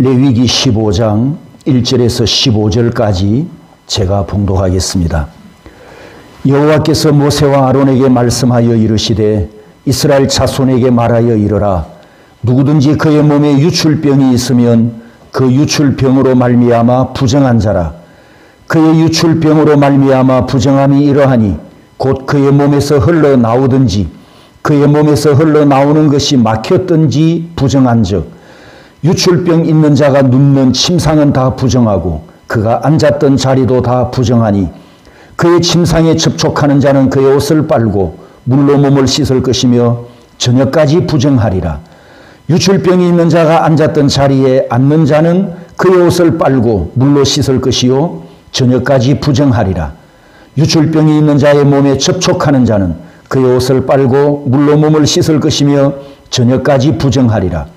레위기 15장 1절에서 15절까지 제가 봉독하겠습니다. 여호와께서 모세와 아론에게 말씀하여 이르시되 이스라엘 자손에게 말하여 이르라. 누구든지 그의 몸에 유출병이 있으면 그 유출병으로 말미암아 부정한 자라. 그의 유출병으로 말미암아 부정함이 이러하니 곧 그의 몸에서 흘러나오든지 그의 몸에서 흘러나오는 것이 막혔든지 부정한즉 유출병 있는 자가 눕는 침상은 다 부정하고 그가 앉았던 자리도 다 부정하니 그의 침상에 접촉하는 자는 그의 옷을 빨고 물로 몸을 씻을 것이며 저녁까지 부정하리라. 유출병이 있는 자가 앉았던 자리에 앉는 자는 그의 옷을 빨고 물로 씻을 것이요 저녁까지 부정하리라. 유출병이 있는 자의 몸에 접촉하는 자는 그의 옷을 빨고 물로 몸을 씻을 것이며 저녁까지 부정하리라.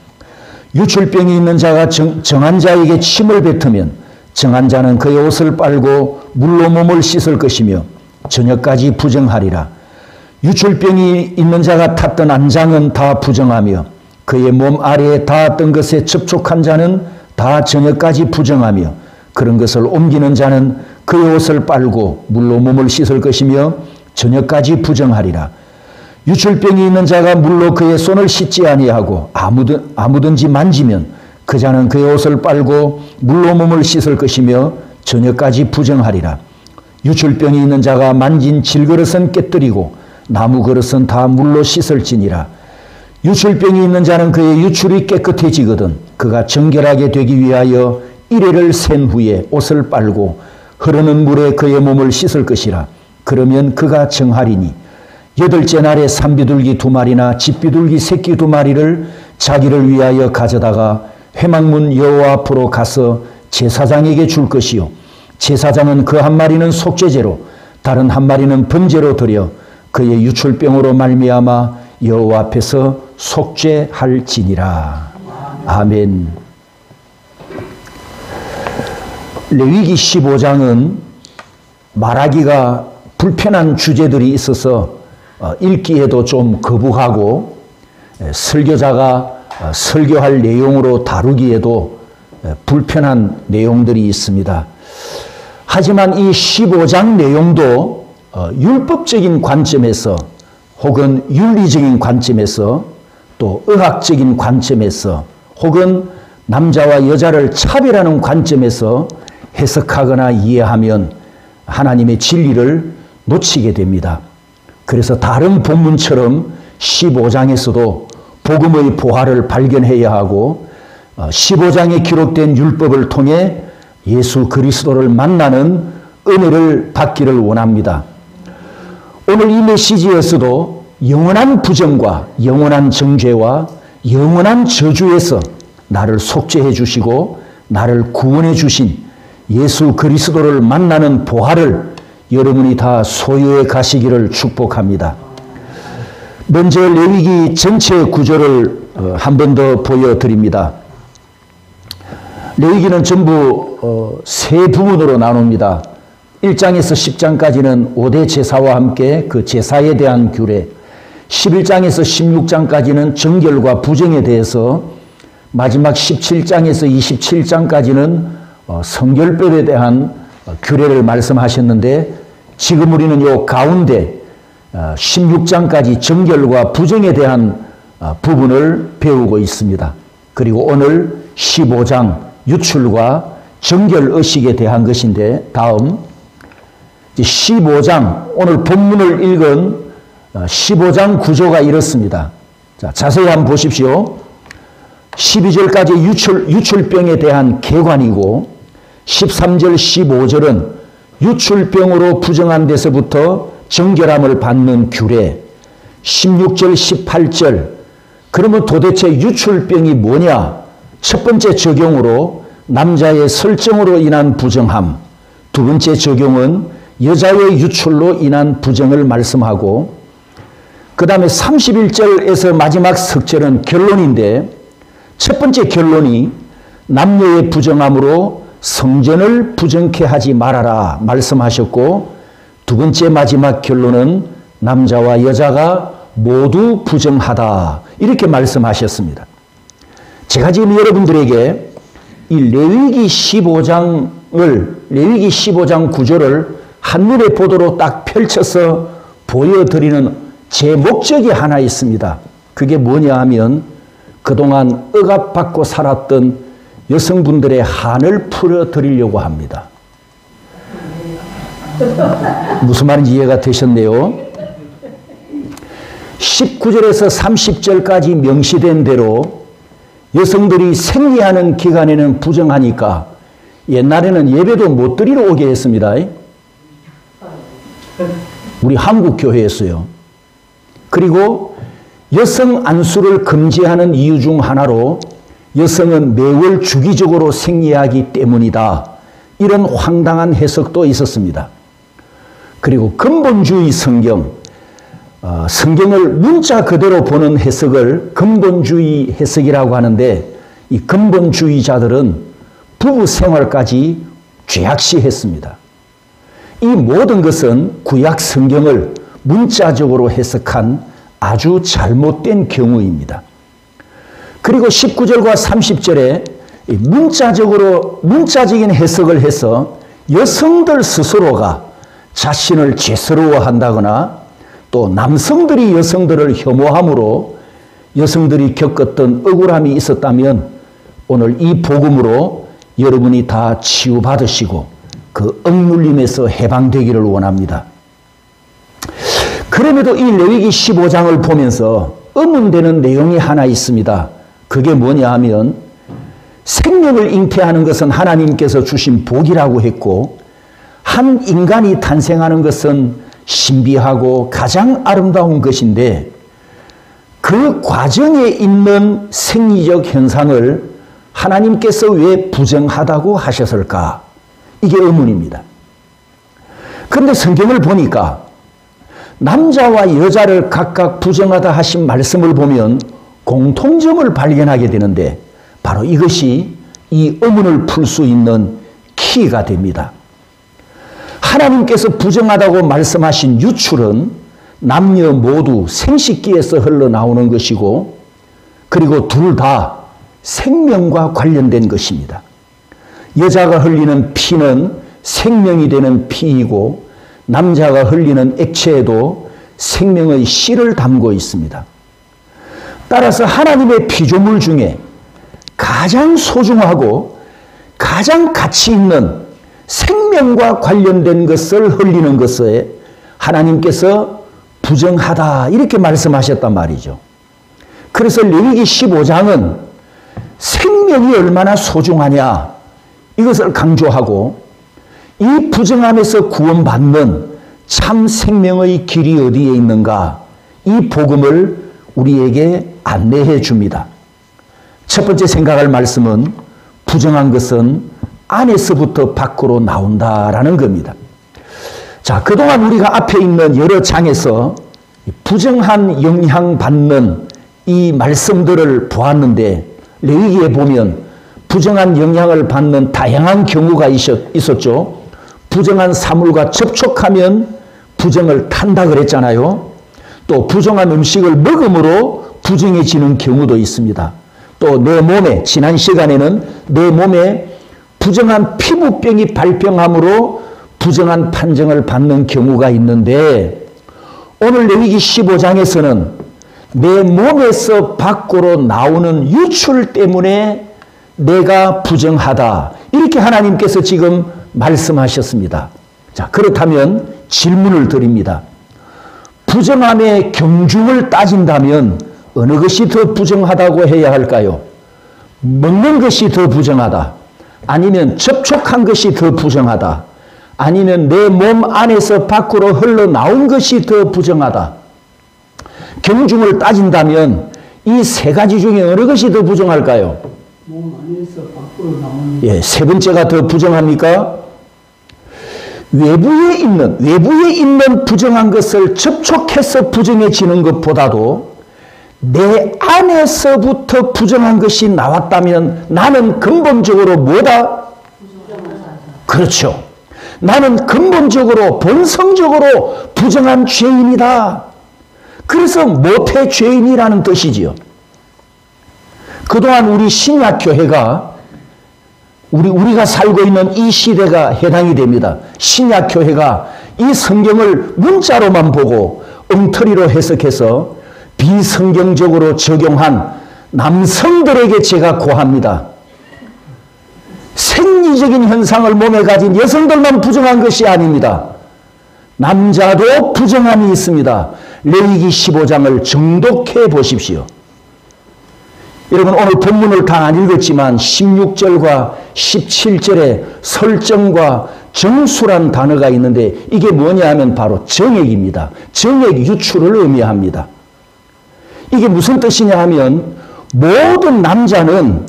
유출병이 있는 자가 정한 자에게 침을 뱉으면 정한 자는 그의 옷을 빨고 물로 몸을 씻을 것이며 저녁까지 부정하리라. 유출병이 있는 자가 탔던 안장은 다 부정하며 그의 몸 아래에 닿았던 것에 접촉한 자는 다 저녁까지 부정하며 그런 것을 옮기는 자는 그의 옷을 빨고 물로 몸을 씻을 것이며 저녁까지 부정하리라. 유출병이 있는 자가 물로 그의 손을 씻지 아니하고 아무든지 만지면 그 자는 그의 옷을 빨고 물로 몸을 씻을 것이며 저녁까지 부정하리라. 유출병이 있는 자가 만진 질그릇은 깨뜨리고 나무 그릇은 다 물로 씻을지니라. 유출병이 있는 자는 그의 유출이 깨끗해지거든 그가 정결하게 되기 위하여 이레를 센 후에 옷을 빨고 흐르는 물에 그의 몸을 씻을 것이라. 그러면 그가 정하리니 8째 날에 산비둘기 2마리나 집비둘기 새끼 2마리를 자기를 위하여 가져다가 회막문 여호와 앞으로 가서 제사장에게 줄 것이요 제사장은 그 한 마리는 속죄제로 다른 한 마리는 번제로 드려 그의 유출병으로 말미암아 여호와 앞에서 속죄할지니라. 아멘. 레위기 15장은 말하기가 불편한 주제들이 있어서 읽기에도 좀 거부하고 설교자가 설교할 내용으로 다루기에도 불편한 내용들이 있습니다. 하지만 이 15장 내용도 율법적인 관점에서 혹은 윤리적인 관점에서 또 의학적인 관점에서 혹은 남자와 여자를 차별하는 관점에서 해석하거나 이해하면 하나님의 진리를 놓치게 됩니다. 그래서 다른 본문처럼 15장에서도 복음의 보화를 발견해야 하고 15장에 기록된 율법을 통해 예수 그리스도를 만나는 은혜를 받기를 원합니다. 오늘 이 메시지에서도 영원한 부정과 영원한 정죄와 영원한 저주에서 나를 속죄해 주시고 나를 구원해 주신 예수 그리스도를 만나는 보화를 여러분이 다 소유해 가시기를 축복합니다. 먼저 레위기 전체 구조를 한 번 더 보여드립니다. 레위기는 전부 세 부분으로 나눕니다. 1장에서 10장까지는 5대 제사와 함께 그 제사에 대한 규례, 11장에서 16장까지는 정결과 부정에 대해서, 마지막 17장에서 27장까지는 성결법에 대한 규례를 말씀하셨는데 지금 우리는 요 가운데 16장까지 정결과 부정에 대한 부분을 배우고 있습니다. 그리고 오늘 15장 유출과 정결의식에 대한 것인데 다음 15장 오늘 본문을 읽은 15장 구조가 이렇습니다. 자, 자세히 한번 보십시오. 12절까지 유출병에 대한 개관이고 13절 15절은 유출병으로 부정한 데서부터 정결함을 받는 규례, 16절 18절 그러면 도대체 유출병이 뭐냐? 첫 번째 적용으로 남자의 설정으로 인한 부정함, 두 번째 적용은 여자의 유출로 인한 부정을 말씀하고 그 다음에 31절에서 마지막 석절은 결론인데 첫 번째 결론이 남녀의 부정함으로 성전을 부정케 하지 말아라 말씀하셨고 두 번째 마지막 결론은 남자와 여자가 모두 부정하다 이렇게 말씀하셨습니다. 제가 지금 여러분들에게 이 레위기 15장 9절을 한눈에 보도록 딱 펼쳐서 보여드리는 제 목적이 하나 있습니다. 그게 뭐냐 하면 그동안 억압받고 살았던 여성분들의 한을 풀어드리려고 합니다. 무슨 말인지 이해가 되셨네요. 19절에서 30절까지 명시된 대로 여성들이 생리하는 기간에는 부정하니까 옛날에는 예배도 못 드리러 오게 했습니다. 우리 한국 교회에서요. 그리고 여성 안수를 금지하는 이유 중 하나로 여성은 매월 주기적으로 생리하기 때문이다. 이런 황당한 해석도 있었습니다. 그리고 근본주의 성경을 문자 그대로 보는 해석을 근본주의 해석이라고 하는데 이 근본주의자들은 부부 생활까지 죄악시했습니다. 이 모든 것은 구약 성경을 문자적으로 해석한 아주 잘못된 경우입니다. 그리고 19절과 30절에 문자적인 해석을 해서 여성들 스스로가 자신을 죄스러워한다거나 또 남성들이 여성들을 혐오함으로 여성들이 겪었던 억울함이 있었다면 오늘 이 복음으로 여러분이 다 치유받으시고 그 억눌림에서 해방되기를 원합니다. 그럼에도 이 레위기 15장을 보면서 의문되는 내용이 하나 있습니다. 그게 뭐냐 하면 생명을 잉태하는 것은 하나님께서 주신 복이라고 했고 한 인간이 탄생하는 것은 신비하고 가장 아름다운 것인데 그 과정에 있는 생리적 현상을 하나님께서 왜 부정하다고 하셨을까? 이게 의문입니다. 그런데 성경을 보니까 남자와 여자를 각각 부정하다 하신 말씀을 보면 공통점을 발견하게 되는데 바로 이것이 이 의문을 풀 수 있는 키가 됩니다. 하나님께서 부정하다고 말씀하신 유출은 남녀 모두 생식기에서 흘러나오는 것이고 그리고 둘 다 생명과 관련된 것입니다. 여자가 흘리는 피는 생명이 되는 피이고 남자가 흘리는 액체에도 생명의 씨를 담고 있습니다. 따라서 하나님의 피조물 중에 가장 소중하고 가장 가치 있는 생명과 관련된 것을 흘리는 것에 하나님께서 부정하다 이렇게 말씀하셨단 말이죠. 그래서 레위기 15장은 생명이 얼마나 소중하냐 이것을 강조하고 이 부정함에서 구원받는 참 생명의 길이 어디에 있는가 이 복음을 우리에게 안내해 줍니다. 첫 번째 생각할 말씀은 부정한 것은 안에서부터 밖으로 나온다라는 겁니다. 자, 그동안 우리가 앞에 있는 여러 장에서 부정한 영향받는 이 말씀들을 보았는데 레위기에 보면 부정한 영향을 받는 다양한 경우가 있었죠. 부정한 사물과 접촉하면 부정을 탄다 그랬잖아요. 또 부정한 음식을 먹음으로 부정해지는 경우도 있습니다. 또 내 몸에 지난 시간에는 내 몸에 부정한 피부병이 발병함으로 부정한 판정을 받는 경우가 있는데 오늘 레위기 15장에서는 내 몸에서 밖으로 나오는 유출 때문에 내가 부정하다 이렇게 하나님께서 지금 말씀하셨습니다. 자, 그렇다면 질문을 드립니다. 부정함의 경중을 따진다면 어느 것이 더 부정하다고 해야 할까요? 먹는 것이 더 부정하다. 아니면 접촉한 것이 더 부정하다. 아니면 내 몸 안에서 밖으로 흘러나온 것이 더 부정하다. 경중을 따진다면 이 세 가지 중에 어느 것이 더 부정할까요? 몸 안에서 밖으로 나오는 예, 세 번째가 더 부정합니까? 외부에 있는 부정한 것을 접촉해서 부정해지는 것보다도 내 안에서부터 부정한 것이 나왔다면 나는 근본적으로 뭐다? 그렇죠. 나는 근본적으로 본성적으로 부정한 죄인이다. 그래서 모태 죄인이라는 뜻이지요. 그동안 우리 신약교회가 우리가 살고 있는 이 시대가 해당이 됩니다. 신약교회가 이 성경을 문자로만 보고 엉터리로 해석해서 비성경적으로 적용한 남성들에게 제가 고합니다. 생리적인 현상을 몸에 가진 여성들만 부정한 것이 아닙니다. 남자도 부정함이 있습니다. 레위기 15장을 정독해 보십시오. 여러분 오늘 본문을 다 안 읽었지만 16절과 17절에 설정과 정수란 단어가 있는데 이게 뭐냐 하면 바로 정액입니다. 정액 유출을 의미합니다. 이게 무슨 뜻이냐 하면 모든 남자는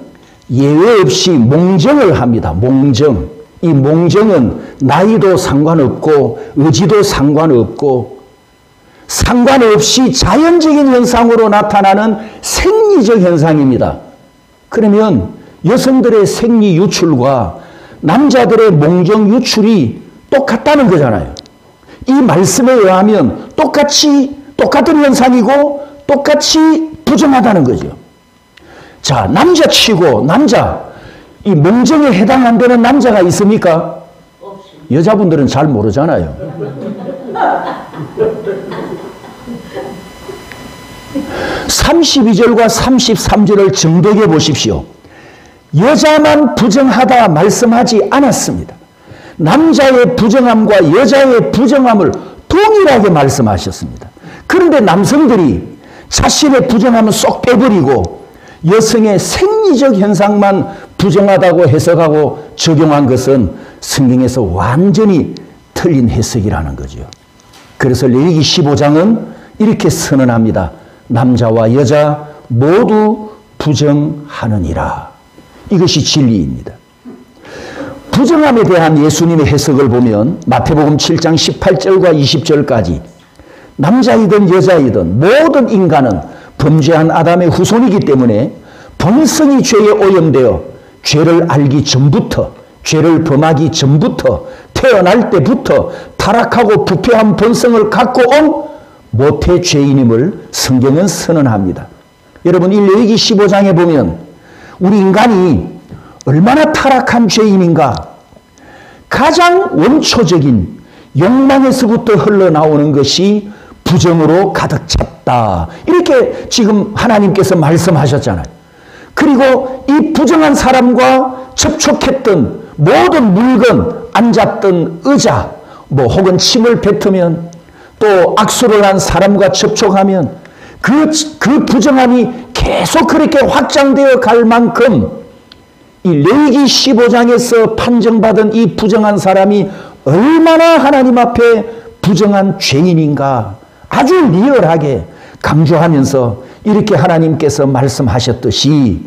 예외 없이 몽정을 합니다. 몽정. 이 몽정은 나이도 상관없고 의지도 상관없고 상관없이 자연적인 현상으로 나타나는 생리적 현상입니다. 그러면 여성들의 생리 유출과 남자들의 몽정 유출이 똑같다는 거잖아요. 이 말씀에 의하면 똑같은 현상이고 똑같이 부정하다는 거죠. 자, 남자치고 이 몽정에 해당 안 되는 남자가 있습니까? 여자분들은 잘 모르잖아요. 32절과 33절을 정독해 보십시오. 여자만 부정하다 말씀하지 않았습니다. 남자의 부정함과 여자의 부정함을 동일하게 말씀하셨습니다. 그런데 남성들이 자신의 부정함을 쏙 빼버리고 여성의 생리적 현상만 부정하다고 해석하고 적용한 것은 성경에서 완전히 틀린 해석이라는 거죠. 그래서 레위기 15장은 이렇게 선언합니다. 남자와 여자 모두 부정하느니라. 이것이 진리입니다. 부정함에 대한 예수님의 해석을 보면 마태복음 7장 18절과 20절까지 남자이든 여자이든 모든 인간은 범죄한 아담의 후손이기 때문에 본성이 죄에 오염되어 죄를 알기 전부터, 죄를 범하기 전부터, 태어날 때부터 타락하고 부패한 본성을 갖고 온 모태 죄인임을 성경은 선언합니다. 여러분 이 레위기 15장에 보면 우리 인간이 얼마나 타락한 죄인인가, 가장 원초적인 욕망에서부터 흘러나오는 것이 부정으로 가득 찼다. 이렇게 지금 하나님께서 말씀하셨잖아요. 그리고 이 부정한 사람과 접촉했던 모든 물건, 앉았던 의자, 혹은 침을 뱉으면 또 악수를 한 사람과 접촉하면 그 부정함이 계속 그렇게 확장되어 갈 만큼 이 레위기 15장에서 판정받은 이 부정한 사람이 얼마나 하나님 앞에 부정한 죄인인가 아주 리얼하게 강조하면서 이렇게 하나님께서 말씀하셨듯이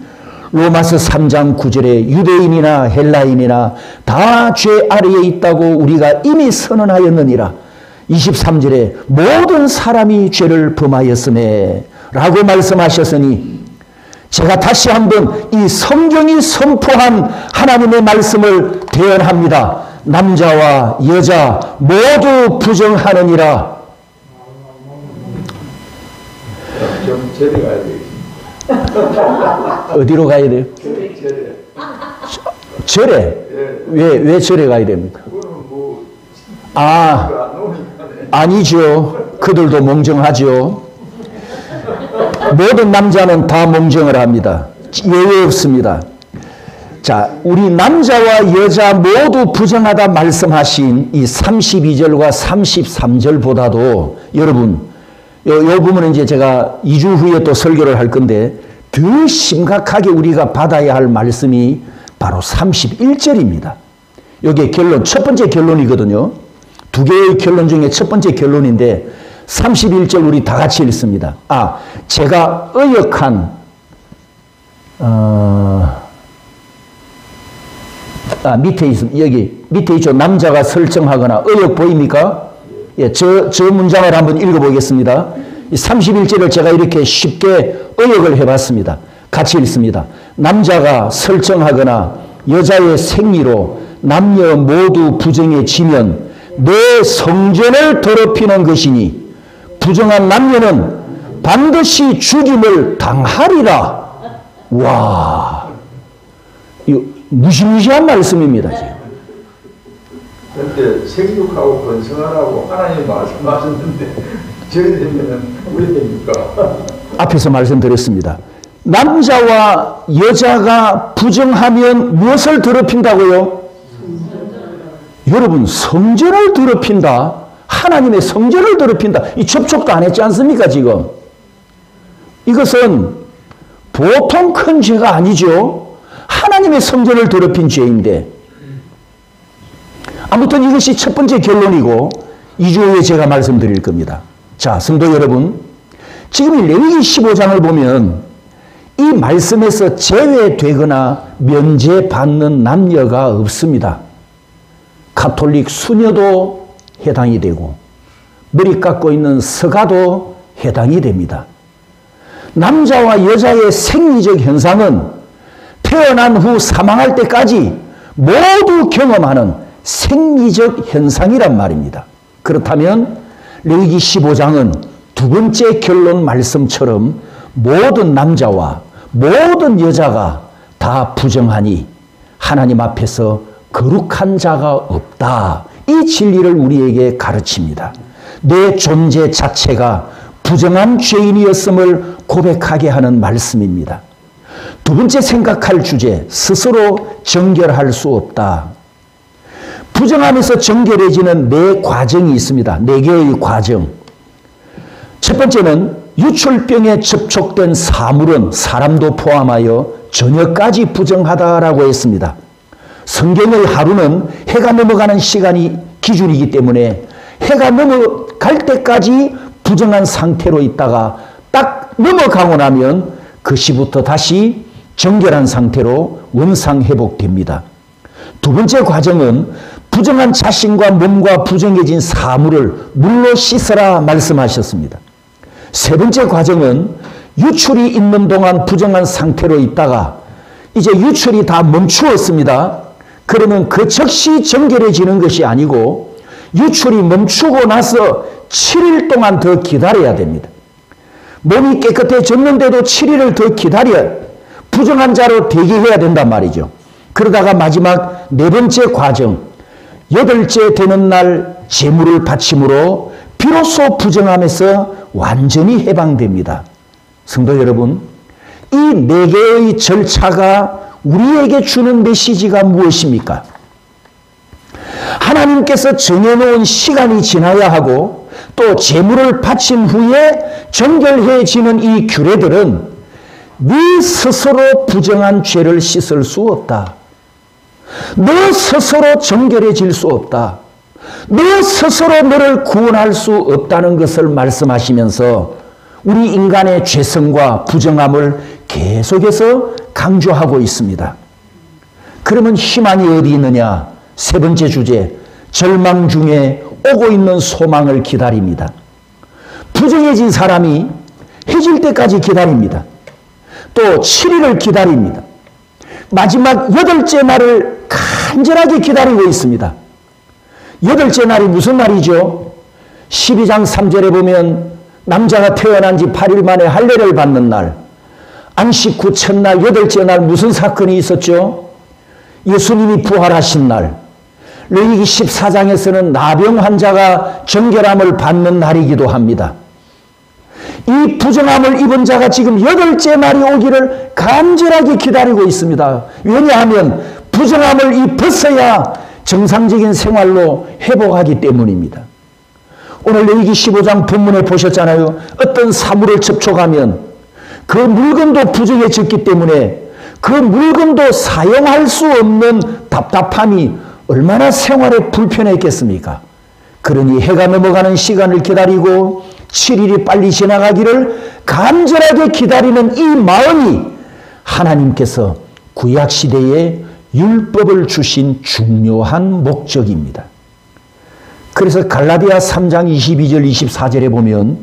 로마서 3장 9절에 유대인이나 헬라인이나 다 죄 아래에 있다고 우리가 이미 선언하였느니라. 23절에 모든 사람이 죄를 범하였으며 라고 말씀하셨으니 제가 다시 한번 이 성경이 선포한 하나님의 말씀을 대언합니다. 남자와 여자 모두 부정하느니라. 좀 절에 가야 되겠습니다. 어디로 가야 돼요? 절에? 왜 절에 가야 됩니까? 아니죠. 그들도 몽정하죠. 모든 남자는 다 몽정을 합니다. 예외 없습니다. 자, 우리 남자와 여자 모두 부정하다 말씀하신 이 32절과 33절보다도 여러분, 이 부분은 이제 제가 2주 후에 또 설교를 할 건데 더 심각하게 우리가 받아야 할 말씀이 바로 31절입니다. 여기에 결론, 첫 번째 결론이거든요. 두 개의 결론 중에 첫 번째 결론인데 31절 우리 다 같이 읽습니다. 제가 의역한 밑에 있습니다. 여기 밑에 있죠. 남자가 설정하거나 의역 보입니까? 예, 저 문장을 한번 읽어보겠습니다. 31절을 제가 이렇게 쉽게 의역을 해봤습니다. 같이 읽습니다. 남자가 설정하거나 여자의 생리로 남녀 모두 부정해지면 내 성전을 더럽히는 것이니 부정한 남녀는 반드시 죽임을 당하리라. 와, 이 무시무시한 말씀입니다. 지금. 그런데 생육하고 번성하라고 하나님 말씀하셨는데 저리 되면 왜 됩니까? 앞에서 말씀드렸습니다. 남자와 여자가 부정하면 무엇을 더럽힌다고요? 여러분, 성전을 더럽힌다. 하나님의 성전을 더럽힌다. 이 접촉도 안 했지 않습니까, 지금? 이것은 보통 큰 죄가 아니죠. 하나님의 성전을 더럽힌 죄인데. 아무튼 이것이 첫 번째 결론이고 2주 후에 제가 말씀드릴 겁니다. 자, 성도 여러분, 지금 이 레위기 15장을 보면 이 말씀에서 제외되거나 면제받는 남녀가 없습니다. 가톨릭 수녀도 해당이 되고 머리 깎고 있는 서가도 해당이 됩니다. 남자와 여자의 생리적 현상은 태어난 후 사망할 때까지 모두 경험하는 생리적 현상이란 말입니다. 그렇다면 레위기 15장은 두 번째 결론 말씀처럼 모든 남자와 모든 여자가 다 부정하니 하나님 앞에서 거룩한 자가 없다. 이 진리를 우리에게 가르칩니다. 내 존재 자체가 부정한 죄인이었음을 고백하게 하는 말씀입니다. 두 번째 생각할 주제, 스스로 정결할 수 없다. 부정하면서 정결해지는 네 과정이 있습니다. 네 개의 과정. 첫 번째는 유출병에 접촉된 사물은 사람도 포함하여 저녁까지 부정하다라고 했습니다. 성경의 하루는 해가 넘어가는 시간이 기준이기 때문에 해가 넘어갈 때까지 부정한 상태로 있다가 딱 넘어가고 나면 그 시부터 다시 정결한 상태로 원상 회복됩니다. 두 번째 과정은 부정한 자신과 몸과 부정해진 사물을 물로 씻어라 말씀하셨습니다. 세 번째 과정은 유출이 있는 동안 부정한 상태로 있다가 이제 유출이 다 멈추었습니다. 그러면 그 즉시 정결해지는 것이 아니고 유출이 멈추고 나서 7일 동안 더 기다려야 됩니다. 몸이 깨끗해졌는데도 7일을 더 기다려 부정한 자로 대기해야 된단 말이죠. 그러다가 마지막 네 번째 과정, 8째 되는 날 제물을 바침으로 비로소 부정함에서 완전히 해방됩니다. 성도 여러분, 이 네 개의 절차가 우리에게 주는 메시지가 무엇입니까? 하나님께서 정해놓은 시간이 지나야 하고 또 제물을 바친 후에 정결해지는 이 규례들은 네 스스로 부정한 죄를 씻을 수 없다. 너 스스로 정결해질 수 없다. 너 스스로 너를 구원할 수 없다는 것을 말씀하시면서 우리 인간의 죄성과 부정함을 계속해서 강조하고 있습니다. 그러면 희망이 어디 있느냐? 세 번째 주제, 절망 중에 오고 있는 소망을 기다립니다. 부정해진 사람이 해질 때까지 기다립니다. 또 7일을 기다립니다. 마지막 8째 날을 간절하게 기다리고 있습니다. 8째 날이 무슨 날이죠? 12장 3절에 보면 남자가 태어난 지 8일 만에 할례를 받는 날, 안식 후 첫날 8째 날 무슨 사건이 있었죠? 예수님이 부활하신 날. 레위기 14장에서는 나병 환자가 정결함을 받는 날이기도 합니다. 이 부정함을 입은 자가 지금 8째 날이 오기를 간절하게 기다리고 있습니다. 왜냐하면 부정함을 입었어야 정상적인 생활로 회복하기 때문입니다. 오늘 레위기 15장 본문에 보셨잖아요. 어떤 사물을 접촉하면 그 물건도 부정해졌기 때문에 그 물건도 사용할 수 없는 답답함이 얼마나 생활에 불편했겠습니까? 그러니 해가 넘어가는 시간을 기다리고 7일이 빨리 지나가기를 간절하게 기다리는 이 마음이 하나님께서 구약시대에 율법을 주신 중요한 목적입니다. 그래서 갈라디아 3장 22절 24절에 보면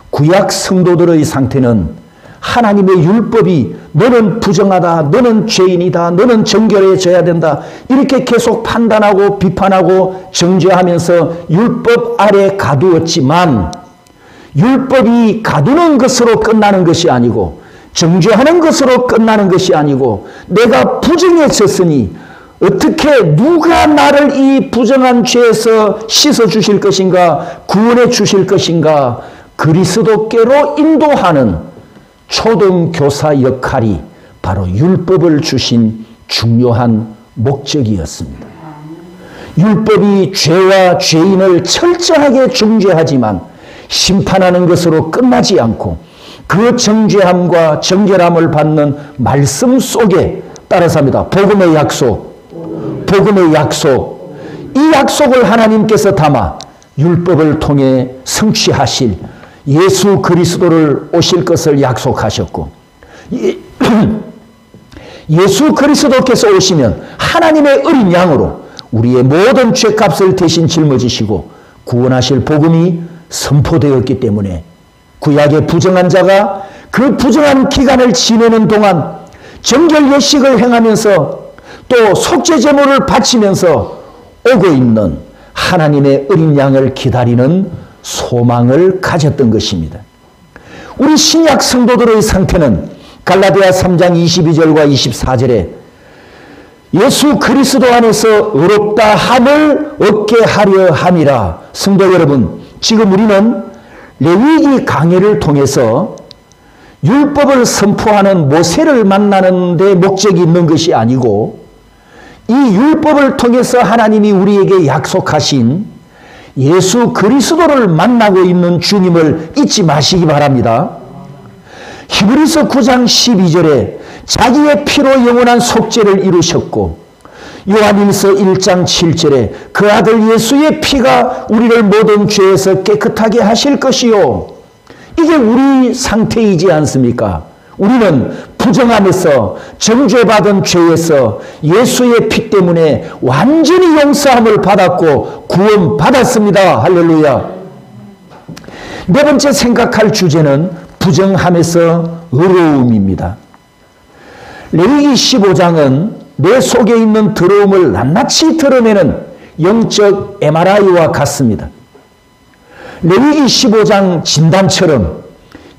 구약 성도들의 상태는 하나님의 율법이 너는 부정하다, 너는 죄인이다, 너는 정결해져야 된다 이렇게 계속 판단하고 비판하고 정죄하면서 율법 아래 가두었지만 율법이 가두는 것으로 끝나는 것이 아니고 정죄하는 것으로 끝나는 것이 아니고 내가 부정해졌으니 어떻게 누가 나를 이 부정한 죄에서 씻어주실 것인가, 구원해 주실 것인가, 그리스도께로 인도하는 초등교사 역할이 바로 율법을 주신 중요한 목적이었습니다. 율법이 죄와 죄인을 철저하게 정죄하지만 심판하는 것으로 끝나지 않고 그 정죄함과 정결함을 받는 말씀 속에 따라서 합니다. 복음의 약속, 복음의 약속. 이 약속을 하나님께서 담아 율법을 통해 성취하실 예수 그리스도를 오실 것을 약속하셨고, 예수 그리스도께서 오시면 하나님의 어린 양으로 우리의 모든 죄값을 대신 짊어지시고 구원하실 복음이 선포되었기 때문에 구약의 부정한 자가 그 부정한 기간을 지내는 동안 정결 예식을 행하면서 또 속죄 제물을 바치면서 오고 있는 하나님의 어린 양을 기다리는 소망을 가졌던 것입니다. 우리 신약 성도들의 상태는 갈라디아 3장 22절과 24절에 예수 그리스도 안에서 의롭다 함을 얻게 하려 함이라. 성도 여러분, 지금 우리는 레위기 강해를 통해서 율법을 선포하는 모세를 만나는 데 목적이 있는 것이 아니고 이 율법을 통해서 하나님이 우리에게 약속하신 예수 그리스도를 만나고 있는 주님을 잊지 마시기 바랍니다. 히브리서 9장 12절에 자기의 피로 영원한 속죄를 이루셨고, 요한일서 1장 7절에 그 아들 예수의 피가 우리를 모든 죄에서 깨끗하게 하실 것이요. 이게 우리 상태이지 않습니까? 우리는 부정함에서 정죄받은 죄에서 예수의 피 때문에 완전히 용서함을 받았고 구원받았습니다. 할렐루야. 네 번째 생각할 주제는 부정함에서 의로움입니다. 레위기 15장은 내 속에 있는 더러움을 낱낱이 드러내는 영적 MRI와 같습니다. 레위기 15장 진단처럼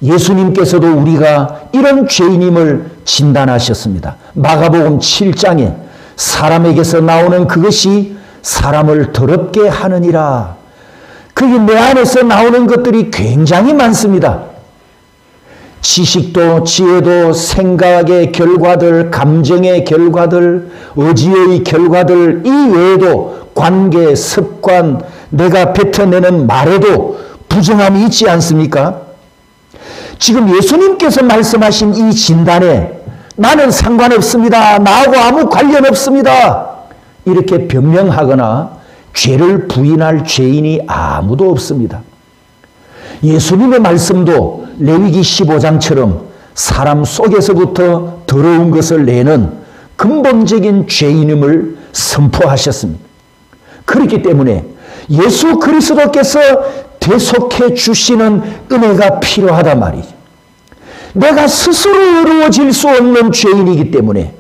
예수님께서도 우리가 이런 죄인임을 진단하셨습니다. 마가복음 7장에 사람에게서 나오는 그것이 사람을 더럽게 하느니라. 그게 내 안에서 나오는 것들이 굉장히 많습니다. 지식도 지혜도 생각의 결과들, 감정의 결과들, 의지의 결과들, 이 외에도 관계, 습관, 내가 뱉어내는 말에도 부정함이 있지 않습니까? 지금 예수님께서 말씀하신 이 진단에 나는 상관없습니다, 나하고 아무 관련 없습니다, 이렇게 변명하거나 죄를 부인할 죄인이 아무도 없습니다. 예수님의 말씀도 레위기 15장처럼 사람 속에서부터 더러운 것을 내는 근본적인 죄인임을 선포하셨습니다. 그렇기 때문에 예수 그리스도께서 대속해 주시는 은혜가 필요하단 말이죠. 내가 스스로 의로워질 수 없는 죄인이기 때문에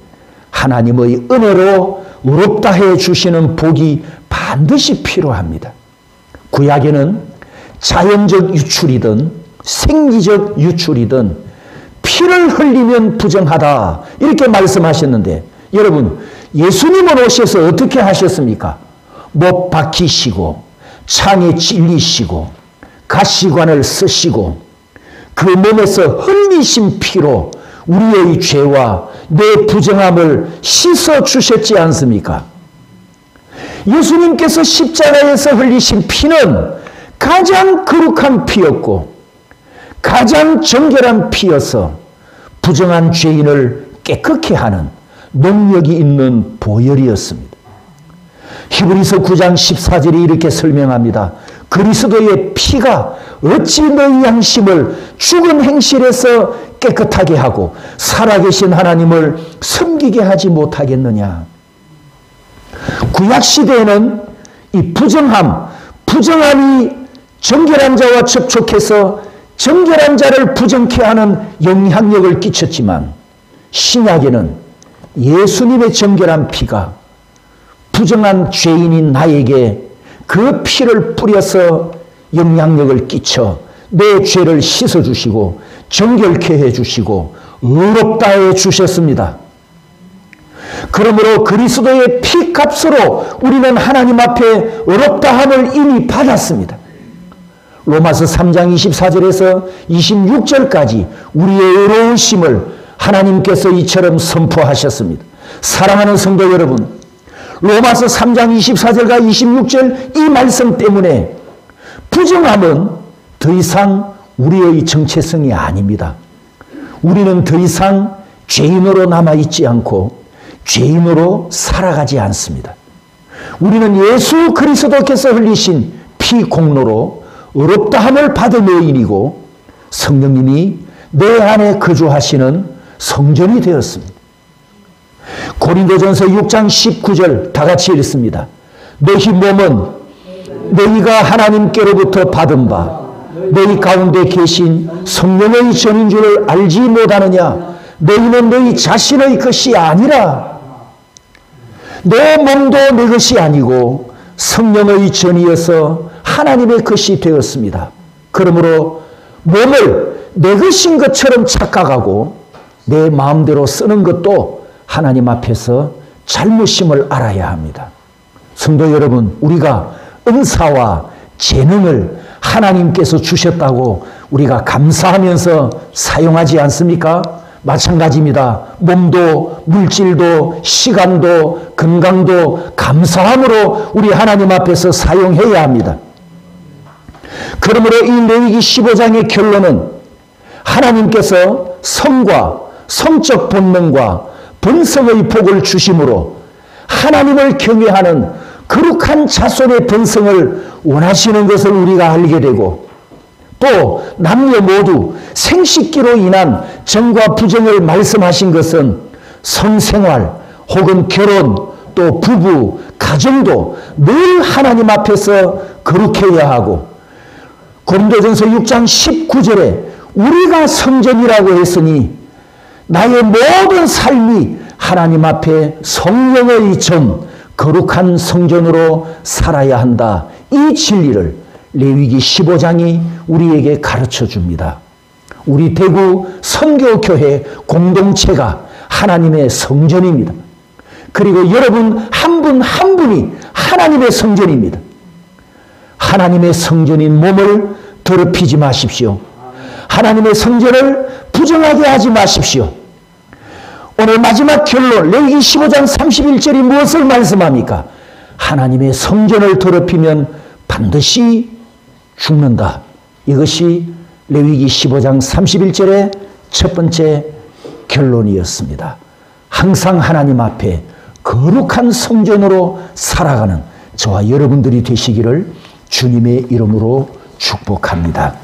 하나님의 은혜로 의롭다 해 주시는 복이 반드시 필요합니다. 구약에는 자연적 유출이든 생리적 유출이든 피를 흘리면 부정하다 이렇게 말씀하셨는데, 여러분 예수님은 오셔서 어떻게 하셨습니까? 못 박히시고 창에 찔리시고 가시관을 쓰시고 그 몸에서 흘리신 피로 우리의 죄와 내 부정함을 씻어주셨지 않습니까? 예수님께서 십자가에서 흘리신 피는 가장 거룩한 피였고 가장 정결한 피여서 부정한 죄인을 깨끗게 하는 능력이 있는 보혈이었습니다. 히브리서 9장 14절이 이렇게 설명합니다. 그리스도의 피가 어찌 너희 양심을 죽은 행실에서 깨끗하게 하고 살아계신 하나님을 섬기게 하지 못하겠느냐. 구약시대에는 이 부정함이 정결한 자와 접촉해서 정결한 자를 부정케 하는 영향력을 끼쳤지만, 신약에는 예수님의 정결한 피가 부정한 죄인인 나에게 그 피를 뿌려서 영향력을 끼쳐 내 죄를 씻어주시고 정결케 해주시고 의롭다해 주셨습니다. 그러므로 그리스도의 피값으로 우리는 하나님 앞에 의롭다함을 이미 받았습니다. 로마서 3장 24절에서 26절까지 우리의 의로우심을 하나님께서 이처럼 선포하셨습니다. 사랑하는 성도 여러분, 로마서 3장 24절과 26절 이 말씀 때문에 부정함은 더 이상 우리의 정체성이 아닙니다. 우리는 더 이상 죄인으로 남아있지 않고 죄인으로 살아가지 않습니다. 우리는 예수 그리스도께서 흘리신 피 공로로 의롭다함을 받음의인이고 성령님이 내 안에 거주하시는 성전이 되었습니다. 고린도전서 6장 19절 다 같이 읽습니다. 너희 몸은 너희가 하나님께로부터 받은 바 너희 가운데 계신 성령의 전인 줄을 알지 못하느냐. 너희는 너희 자신의 것이 아니라 내 몸도 내 것이 아니고 성령의 전이어서 하나님의 것이 되었습니다. 그러므로 몸을 내 것인 것처럼 착각하고 내 마음대로 쓰는 것도 하나님 앞에서 잘못임을 알아야 합니다. 성도 여러분, 우리가 은사와 재능을 하나님께서 주셨다고 우리가 감사하면서 사용하지 않습니까? 마찬가지입니다. 몸도 물질도 시간도 건강도 감사함으로 우리 하나님 앞에서 사용해야 합니다. 그러므로 이 레위기 15장의 결론은 하나님께서 성과 성적 본능과 번성의 복을 주심으로 하나님을 경외하는 거룩한 자손의 번성을 원하시는 것을 우리가 알게 되고, 또 남녀 모두 생식기로 인한 정과 부정을 말씀하신 것은 성생활 혹은 결혼 또 부부 가정도 늘 하나님 앞에서 거룩해야 하고, 고린도전서 6장 19절에 우리가 성전이라고 했으니 나의 모든 삶이 하나님 앞에 성령의 전 거룩한 성전으로 살아야 한다. 이 진리를 레위기 15장이 우리에게 가르쳐 줍니다. 우리 대구 선교교회 공동체가 하나님의 성전입니다. 그리고 여러분 한 분 한 분이 하나님의 성전입니다. 하나님의 성전인 몸을 더럽히지 마십시오. 하나님의 성전을 부정하게 하지 마십시오. 오늘 마지막 결론 레위기 15장 31절이 무엇을 말씀합니까? 하나님의 성전을 더럽히면 반드시 죽는다. 이것이 레위기 15장 31절의 첫 번째 결론이었습니다. 항상 하나님 앞에 거룩한 성전으로 살아가는 저와 여러분들이 되시기를 주님의 이름으로 축복합니다.